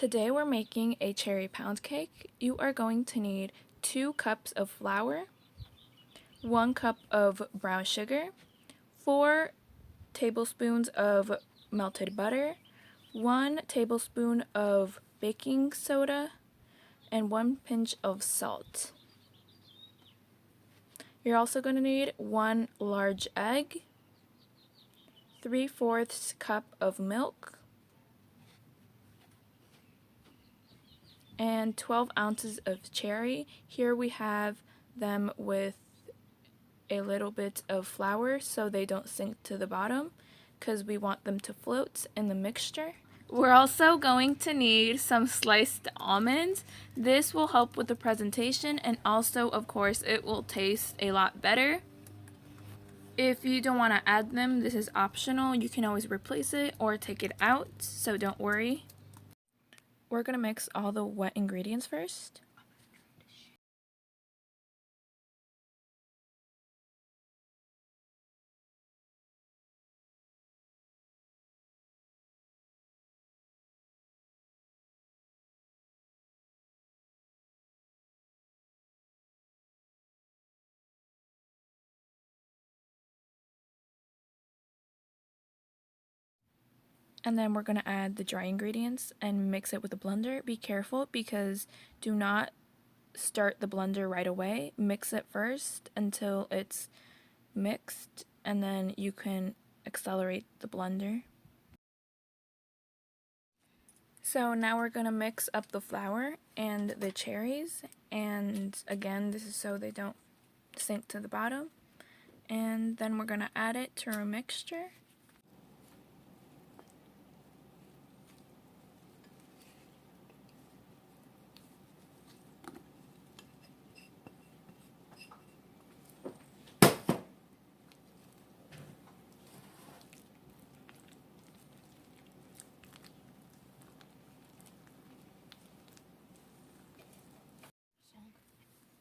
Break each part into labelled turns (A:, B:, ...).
A: Today we're making a cherry pound cake. You are going to need 2 cups of flour, 1 cup of brown sugar, 4 tablespoons of melted butter, 1 tablespoon of baking soda, and 1 pinch of salt. You're also going to need 1 large egg, 3/4 cup of milk, and 12 ounces of cherry. Here we have them with a little bit of flour so they don't sink to the bottom because we want them to float in the mixture. We're also going to need some sliced almonds. This will help with the presentation, and also, of course, it will taste a lot better. If you don't want to add them, this is optional. You can always replace it or take it out, so don't worry. We're going to mix all the wet ingredients first. And then we're going to add the dry ingredients and mix it with a blender. Be careful because do not start the blender right away. Mix it first until it's mixed, and then you can accelerate the blender. So now we're going to mix up the flour and the cherries, and again, this is so they don't sink to the bottom. And then we're going to add it to our mixture.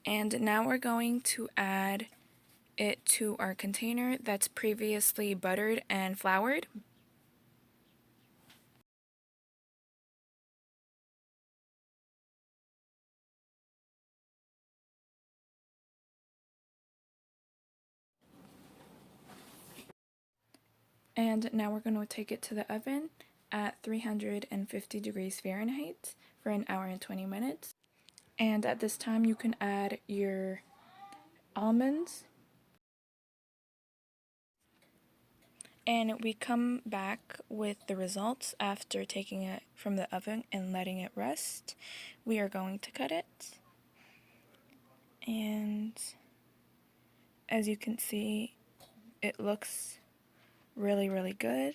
A: And now we're going to add it to our container that's previously buttered and floured. And now we're going to take it to the oven at 350 degrees Fahrenheit for an hour and 20 minutes. And at this time you can add your almonds. And we come back with the results after taking it from the oven and letting it rest. We are going to cut it. And as you can see, it looks really good.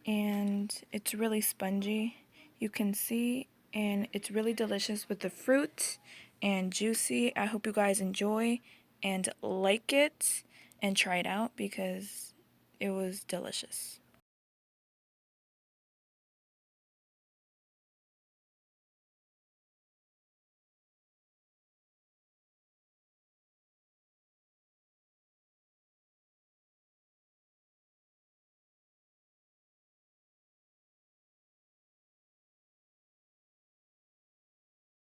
A: And it's really spongy, you can see, and it's really delicious with the fruit and juicy. I hope you guys enjoy and like it and try it out because it was delicious.